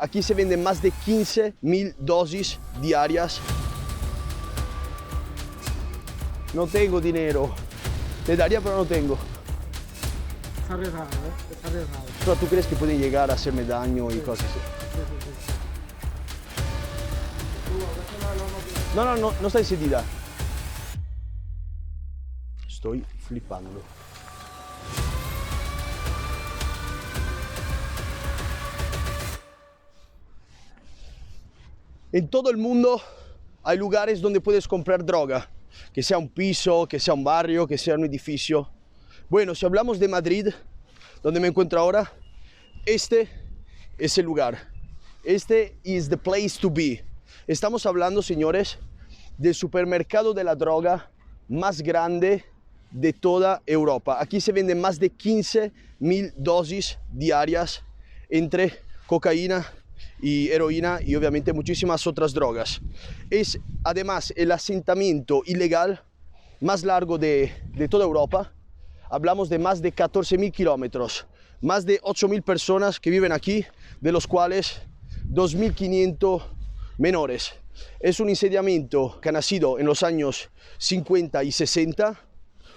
Aquí se venden más de 15.000 dosis diarias. No tengo dinero. Te daría, pero no tengo. Está arriesgado, ¿eh? Está arriesgado. Pero tú crees que pueden llegar a hacerme daño y cosas así. No, no está encendida. Estoy flipando. En todo el mundo hay lugares donde puedes comprar droga, que sea un piso, que sea un barrio, que sea un edificio. Bueno, si hablamos de Madrid, donde me encuentro ahora, este es el lugar. Este is the place to be. Estamos hablando, señores, del supermercado de la droga más grande de toda Europa. Aquí se venden más de 15.000 dosis diarias entre cocaína y heroína y obviamente muchísimas otras drogas. Es además el asentamiento ilegal más largo de toda Europa. Hablamos de más de 14.000 kilómetros, más de 8.000 personas que viven aquí, de los cuales 2.500 menores. Es un insediamiento que ha nacido en los años 50 y 60.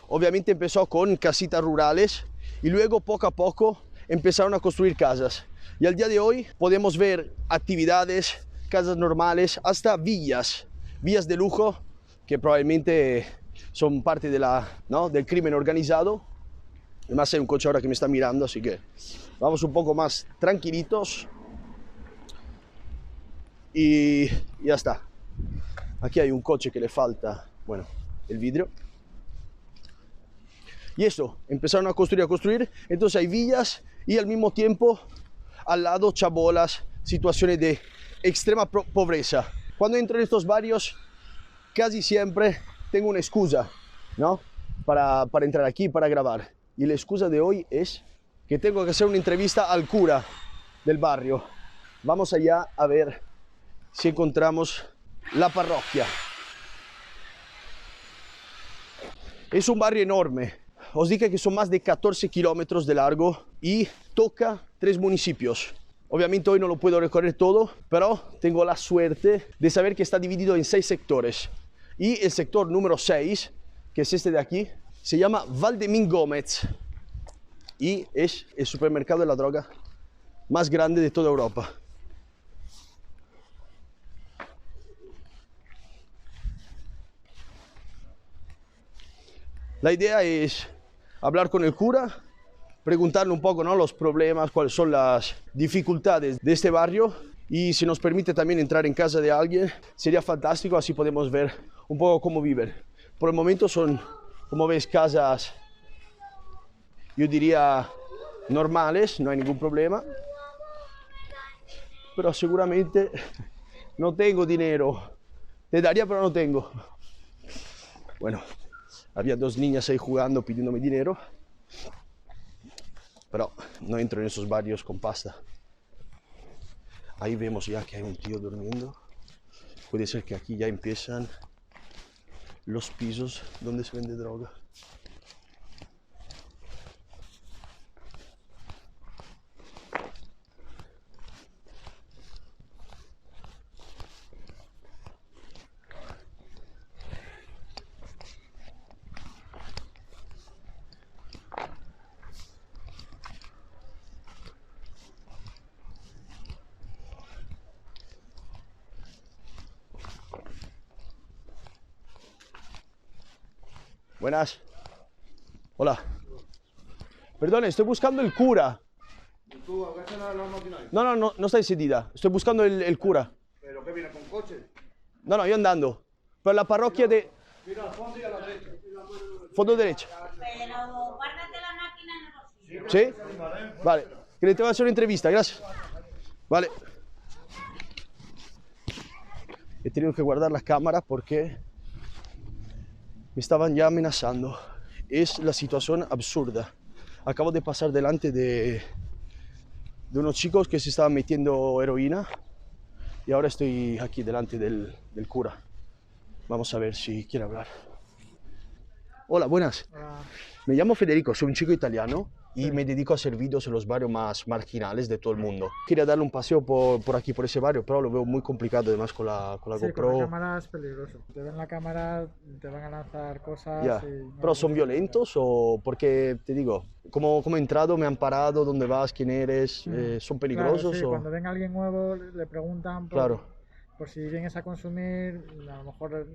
Obviamente empezó con casitas rurales y luego poco a poco empezaron a construir casas. Y al día de hoy podemos ver actividades, casas normales, hasta villas de lujo que probablemente son parte de del crimen organizado. Además hay un coche ahora que me está mirando, así que vamos un poco más tranquilitos. Y ya está. Aquí hay un coche que le falta, bueno, el vidrio. Y eso, empezaron a construir, entonces hay villas y al mismo tiempo al lado chabolas, situaciones de extrema pobreza. Cuando entro en estos barrios, casi siempre tengo una excusa, ¿no? Para entrar aquí, para grabar. Y la excusa de hoy es que tengo que hacer una entrevista al cura del barrio. Vamos allá a ver si encontramos la parroquia. Es un barrio enorme. Os dije que son más de 14 kilómetros de largo y toca 3 municipios. Obviamente hoy no lo puedo recorrer todo, pero tengo la suerte de saber que está dividido en 6 sectores. Y el sector número 6, que es este de aquí, se llama Valdemín Gómez y es el supermercado de la droga más grande de toda Europa. La idea es hablar con el cura, preguntarle un poco, ¿no?, los problemas, cuáles son las dificultades de este barrio y si nos permite también entrar en casa de alguien, sería fantástico, así podemos ver un poco cómo viven. Por el momento son, como ves, casas, yo diría, normales, no hay ningún problema, pero seguramente no tengo dinero. Te daría, pero no tengo. Bueno, había 2 niñas ahí jugando, pidiéndome dinero. Pero no entro en esos barrios con pasta. Ahí vemos ya que hay un tío durmiendo. Puede ser que aquí ya empiezan los pisos donde se vende droga. Buenas. Hola. Perdone, estoy buscando el cura. ¿Tú agacha la máquina? No está encendida. Estoy buscando el cura. ¿Pero qué viene con coche? No, yo andando. Pero la parroquia de... Mira al fondo y a la derecha. Fondo derecho. Pero guárdate la máquina en el bolsillo. ¿Sí? Vale. Que le tengo que hacer una entrevista, gracias. Vale. He tenido que guardar la cámara porque me estaban ya amenazando. Es la situación absurda. Acabo de pasar delante de unos chicos que se estaban metiendo heroína y ahora estoy aquí delante del cura. Vamos a ver si quiere hablar. Hola, buenas. Me llamo Federico, soy un chico italiano y me dedico a hacer vídeos en los barrios más marginales de todo el mundo. Quería darle un paseo por aquí, por ese barrio, pero lo veo muy complicado además con la Sí, GoPro. con la cámara es peligroso. Te ven la cámara, te van a lanzar cosas. Ya. Y no ¿Pero son puedes- violentos o porque, te digo, como he entrado, me han parado, dónde vas, quién eres, son peligrosos? Claro, sí, o... cuando ven a alguien nuevo le preguntan Claro. por si vienes a consumir, a lo mejor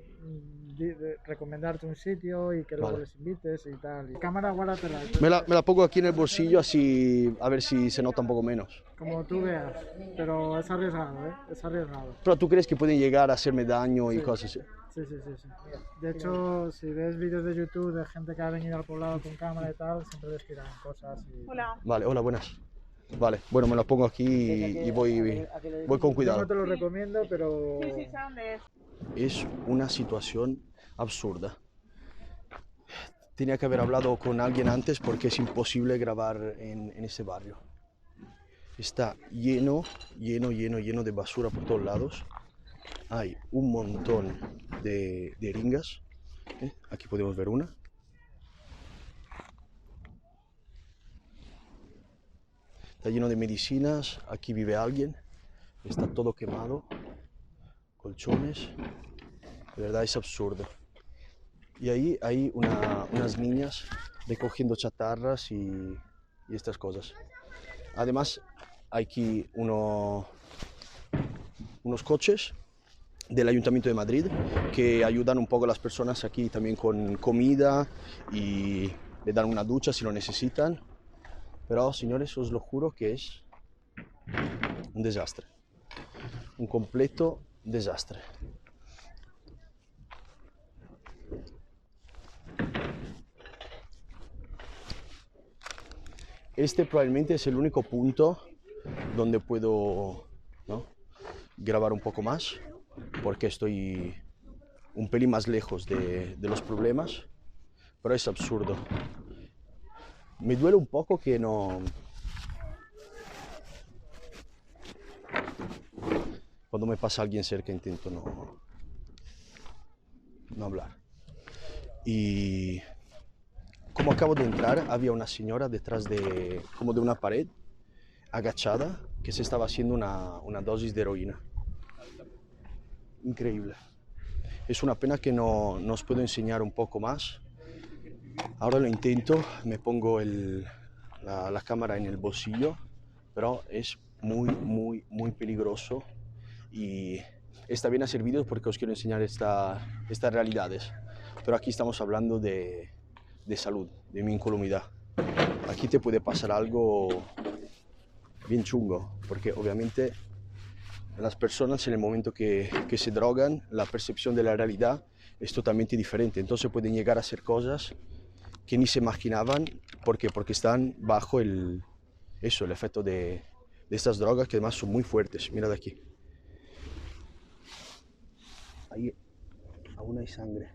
recomendarte un sitio y que luego Vale. les invites y tal. Y cámara, guárdatela. Me la pongo aquí en el bolsillo así a ver si se nota un poco menos. Como tú veas, pero es arriesgado, ¿eh? Es arriesgado. ¿Pero tú crees que pueden llegar a hacerme daño y Sí. cosas así? Sí, sí, sí, sí. De hecho, si ves vídeos de YouTube de gente que ha venido al poblado con cámara y tal, siempre les tiran cosas. Y... Hola. Vale, hola, buenas. Vale, bueno, me la pongo aquí y voy con Yo cuidado. no te lo recomiendo, pero... Sí, sí, sé dónde es. Es una situación absurda. Tenía que haber hablado con alguien antes porque es imposible grabar en ese barrio. Está lleno de basura por todos lados. Hay un montón de jeringas. Aquí podemos ver una. Está lleno de medicinas. Aquí vive alguien. Está todo quemado. Colchones. De verdad es absurdo. Y ahí hay unas niñas recogiendo chatarras y estas cosas. Además, hay aquí unos coches del Ayuntamiento de Madrid que ayudan un poco a las personas aquí también con comida y le dan una ducha si lo necesitan. Pero, señores, os lo juro que es un desastre. Un completo desastre. Este probablemente es el único punto donde puedo, ¿no?, grabar un poco más, porque estoy un pelín más lejos de los problemas, pero es absurdo. Me duele un poco que no... Cuando me pasa alguien cerca intento no hablar. Y... como acabo de entrar, había una señora detrás de una pared, agachada, que se estaba haciendo una dosis de heroína. Increíble. Es una pena que no os puedo enseñar un poco más. Ahora lo intento, me pongo la cámara en el bolsillo, pero es muy peligroso y está bien hacer vídeos porque os quiero enseñar estas realidades. Pero aquí estamos hablando de salud, de mi incolumidad. Aquí te puede pasar algo bien chungo, porque obviamente las personas en el momento que se drogan, la percepción de la realidad es totalmente diferente. Entonces pueden llegar a hacer cosas que ni se imaginaban. ¿Por qué? Porque están bajo el efecto de estas drogas que además son muy fuertes. Mirad aquí. Ahí aún hay sangre.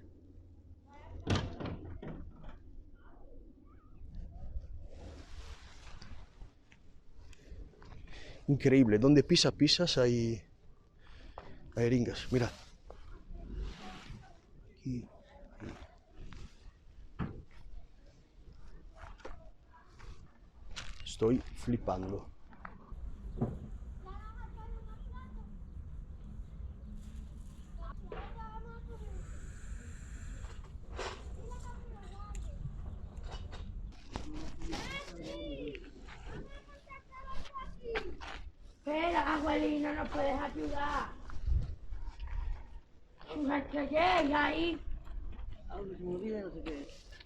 Increíble, donde pisas hay jeringas, mirad. Aquí, ahí. Estoy flipando. Espera, abuelina, no puedes ayudar. Que llega ahí.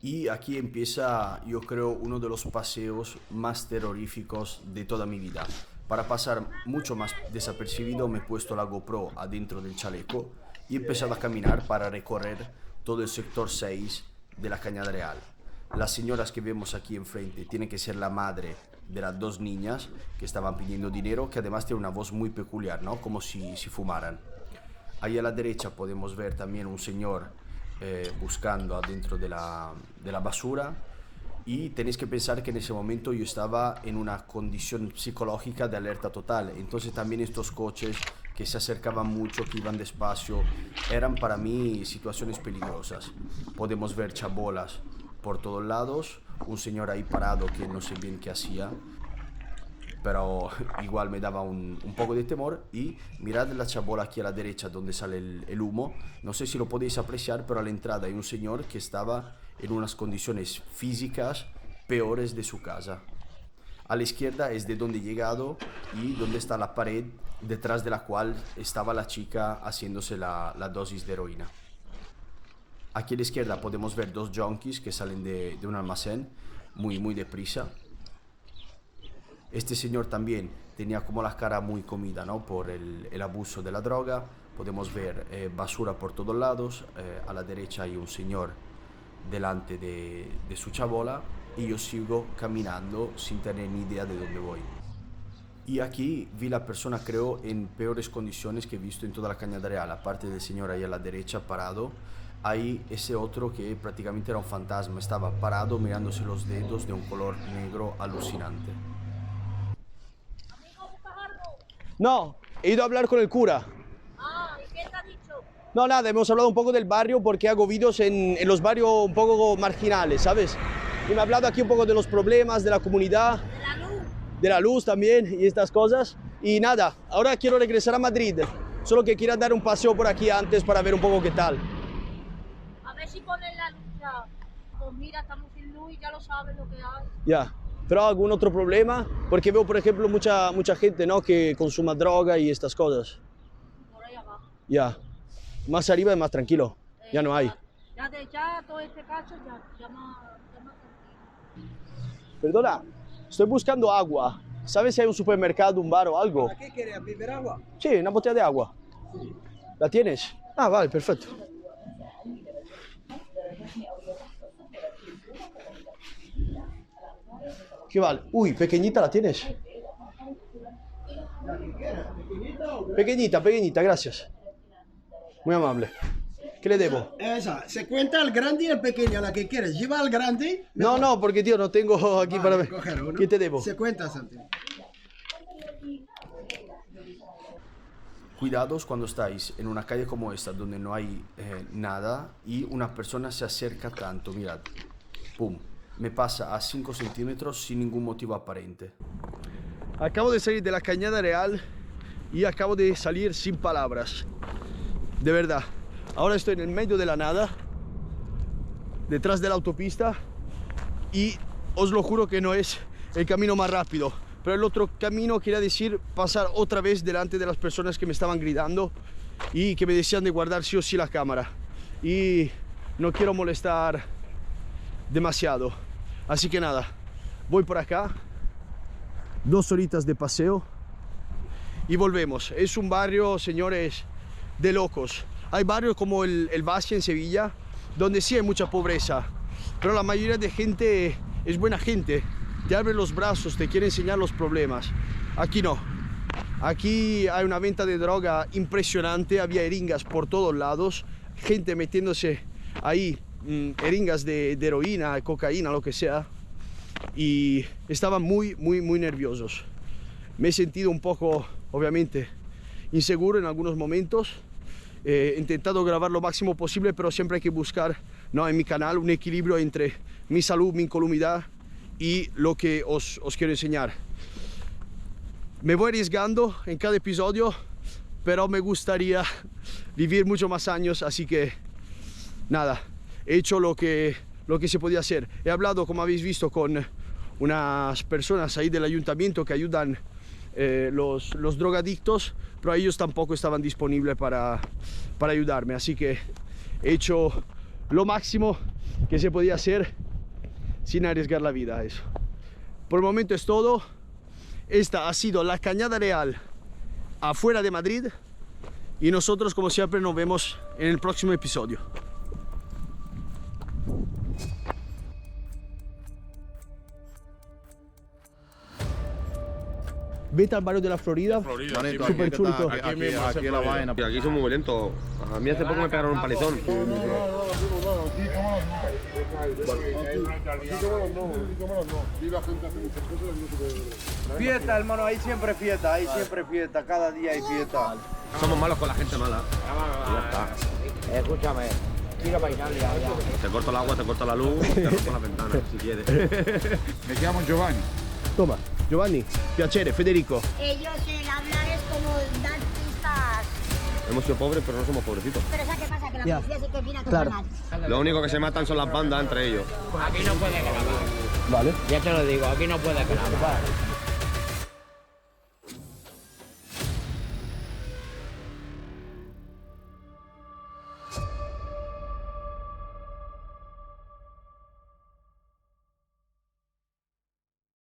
Y aquí empieza, yo creo, uno de los paseos más terroríficos de toda mi vida. Para pasar mucho más desapercibido me he puesto la GoPro adentro del chaleco y he empezado a caminar para recorrer todo el sector 6 de la Cañada Real. Las señoras que vemos aquí enfrente tienen que ser la madre de las dos niñas que estaban pidiendo dinero, que además tiene una voz muy peculiar, ¿no? Como si fumaran. Ahí a la derecha podemos ver también un señor buscando adentro de la basura, y tenéis que pensar que en ese momento yo estaba en una condición psicológica de alerta total. Entonces también estos coches que se acercaban mucho, que iban despacio, eran para mí situaciones peligrosas. Podemos ver chabolas por todos lados, un señor ahí parado que no sé bien qué hacía, pero igual me daba un poco de temor. Y mirad la chabola aquí a la derecha donde sale el humo, no sé si lo podéis apreciar, pero a la entrada hay un señor que estaba en unas condiciones físicas peores de su casa. A la izquierda es de donde he llegado y donde está la pared detrás de la cual estaba la chica haciéndose la dosis de heroína. Aquí a la izquierda podemos ver dos junkies que salen de un almacén muy deprisa. Este señor también tenía como la cara muy comida, ¿no? Por el abuso de la droga. Podemos ver basura por todos lados. A la derecha hay un señor delante de su chabola y yo sigo caminando sin tener ni idea de dónde voy. Y aquí vi la persona, creo, en peores condiciones que he visto en toda la Cañada Real. Aparte del señor ahí a la derecha parado, hay ese otro que prácticamente era un fantasma. Estaba parado mirándose los dedos de un color negro alucinante. No, he ido a hablar con el cura. Ah, ¿y qué te ha dicho? No, nada, hemos hablado un poco del barrio porque hago vídeos en los barrios un poco marginales, ¿sabes? Y me ha hablado aquí un poco de los problemas de la comunidad, De la luz. de la luz también y estas cosas. Y nada, ahora quiero regresar a Madrid, solo que quiero dar un paseo por aquí antes para ver un poco qué tal. A ver si ponen la luz ya. Pues mira, estamos sin luz y ya lo sabes lo que hay. Ya, pero algún otro problema, porque veo, por ejemplo, mucha gente, ¿no? Que consuma droga y estas cosas. Por ahí abajo. Ya, más arriba es más tranquilo, ya no hay. Ya todo este cacho ya más tranquilo. Perdona, estoy buscando agua. ¿Sabes si hay un supermercado, un bar o algo? ¿Para qué quieres? ¿Beber agua? Sí, una botella de agua. ¿La tienes? Ah, vale, perfecto. ¿Qué vale? Uy, pequeñita la tienes. Pequeñita, gracias. Muy amable. ¿Qué le debo? Esa, se cuenta el grande y el pequeño, la que quieres. Lleva al grande. No, porque tío, no tengo aquí para ver. Coger uno. ¿Qué te debo? Se cuenta, Santi. Cuidados cuando estáis en una calle como esta donde no hay nada y una persona se acerca tanto. Mirad, pum, me pasa a 5 centímetros sin ningún motivo aparente. Acabo de salir de la Cañada Real y acabo de salir sin palabras. De verdad. Ahora estoy en el medio de la nada, detrás de la autopista, y os lo juro que no es el camino más rápido. Pero el otro camino quería decir pasar otra vez delante de las personas que me estaban gritando y que me decían de guardar sí o sí la cámara. Y no quiero molestar demasiado. Así que nada, voy por acá, 2 horitas de paseo y volvemos. Es un barrio, señores, de locos. Hay barrios como el Basia en Sevilla, donde sí hay mucha pobreza, pero la mayoría de gente es buena gente. Te abre los brazos, te quiere enseñar los problemas. Aquí no. Aquí hay una venta de droga impresionante, había jeringas por todos lados, gente metiéndose ahí, jeringas de heroína, cocaína, lo que sea, y estaban muy nerviosos. Me he sentido un poco, obviamente, inseguro en algunos momentos. He intentado grabar lo máximo posible, pero siempre hay que buscar, ¿no?, en mi canal un equilibrio entre mi salud, mi incolumidad y lo que os quiero enseñar. Me voy arriesgando en cada episodio, pero me gustaría vivir mucho más años, así que nada, he hecho lo que se podía hacer. He hablado, como habéis visto, con unas personas ahí del ayuntamiento que ayudan los drogadictos, pero ellos tampoco estaban disponibles para ayudarme, así que he hecho lo máximo que se podía hacer sin arriesgar la vida a eso. Por el momento es todo. Esta ha sido la Cañada Real afuera de Madrid y nosotros, como siempre, nos vemos en el próximo episodio. Vete al barrio de la Florida, Manito, súper chulo. aquí la vaina. Aquí somos muy lentos. A mí hace poco me pegaron un palizón. Fiesta, hermano, ahí siempre fiesta, cada día hay fiesta. Somos malos con la gente mala. Ya está. Escúchame, Te corto el agua, te corto la luz, te rompo la ventana, si quieres. Me llamo Giovanni. Toma, Giovanni, piacere, Federico. Ellos el hablar es como dar pistas. Hemos sido pobres, pero no somos pobrecitos. Pero ¿sabes qué pasa? Que la Ya. policía sí que viene a Claro. controlar. Lo único que se matan son las bandas entre ellos. Aquí no puede grabar. Vale. Ya te lo digo, aquí no puede grabar.